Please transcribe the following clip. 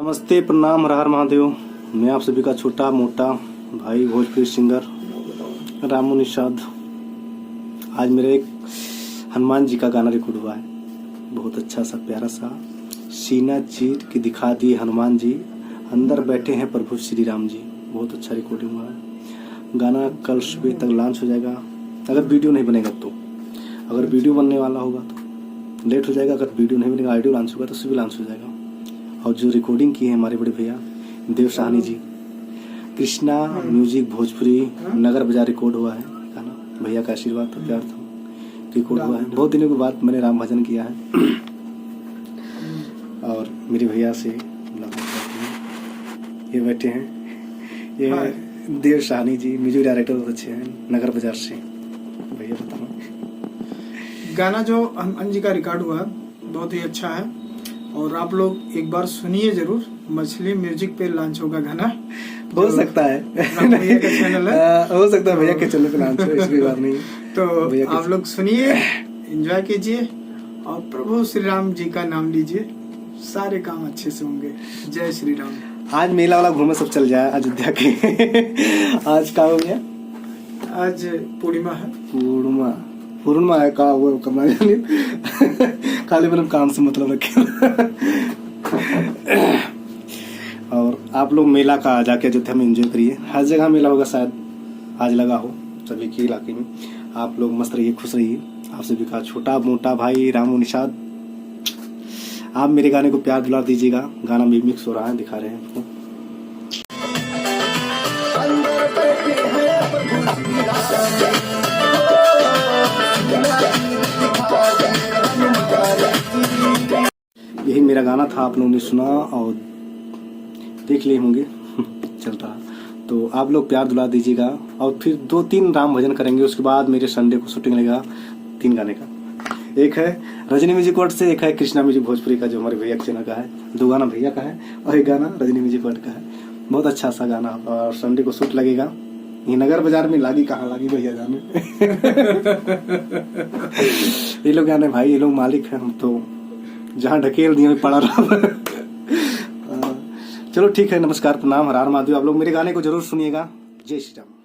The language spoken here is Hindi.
नमस्ते, प्रणाम, हर हर महादेव। मैं आप सभी का छोटा मोटा भाई भोजपुरी सिंगर रामू निषाद। आज मेरे एक हनुमान जी का गाना रिकॉर्ड हुआ है। बहुत अच्छा सा प्यारा सा सीना चीर के दिखा दिए हनुमान जी, अंदर बैठे हैं प्रभु श्री राम जी। बहुत अच्छा रिकॉर्डिंग हुआ है। गाना कल सुबह तक लॉन्च हो जाएगा, अगर वीडियो नहीं बनेगा तो। अगर वीडियो बनने वाला होगा तो लेट हो जाएगा, अगर वीडियो नहीं बनेगा ऑडियो लॉन्च होगा तो सुबह लॉन्च हो जाएगा। और जो रिकॉर्डिंग की है हमारे बड़े भैया देव साहनी जी, कृष्णा म्यूजिक भोजपुरी नगर बाजार रिकॉर्ड हुआ है गाना। भैया का आशीर्वाद था, प्यार था, रिकॉर्ड हुआ है। बहुत दिनों के बाद मैंने राम भजन किया है और मेरे भैया से ये बैठे हैं, ये देव साहनी जी म्यूजिक डायरेक्टर बहुत अच्छे हैं, नगर बाजार से। भैया बताओ, गाना जो हनुमान जी का रिकॉर्ड हुआ बहुत ही अच्छा है और आप लोग एक बार सुनिए जरूर। मछली म्यूजिक पे लॉन्च होगा गाना, हो सकता है भैया का चैनल है, हो सकता है भैया के चैनल पे लॉन्च हो, इसकी बात नहीं। तो आप लोग सुनिए, एंजॉय कीजिए और प्रभु श्री राम जी का नाम लीजिए, सारे काम अच्छे से होंगे। जय श्री राम। आज मेला वाला घूमे सब चल जाए अयोध्या के। आज का हो गया, आज पूर्णिमा है। पूर्णिमा है का वो करना जानी खाली मतलब काम से मतलब रखे। और आप लोग मेला का जाके अयोध्या में एंजॉय करिए। हर जगह मेला होगा, शायद आज लगा हो सभी के इलाके में। आप लोग मस्त रहिए, खुश रहिए। आप सभी का छोटा मोटा भाई रामू निषाद। आप मेरे गाने को प्यार दुलार दीजिएगा। गाना भी मिक्स हो रहा है, दिखा रहे हैं आपको। यही मेरा गाना था, आप लोगों ने सुना और देख लिए होंगे चलता है। तो आप लोग प्यार दुला दीजिएगा और फिर 2-3 राम भजन करेंगे। उसके बाद मेरे संडे को शूटिंग लगेगा 3 गाने का। एक है रजनी म्यूजिक वर्ल्ड से, एक है कृष्णा म्यूजिक भोजपुरी का जो हमारे भैया के चैनल का है। 2 गाना भैया का है और एक गाना रजनी म्यूजिक वर्ल्ड का है। बहुत अच्छा सा गाना और संडे को शूट लगेगा। ये नगर बाजार में लागी, कहाँ लागी भैया जाने। ये लोग गाने भाई, ये लोग मालिक हैं, हम तो जहाँ ढकेल दिए पड़ा रहा। चलो ठीक है, नमस्कार, प्रणाम, हर हर महादेव। आप लोग मेरे गाने को जरूर सुनिएगा। जय श्री राम।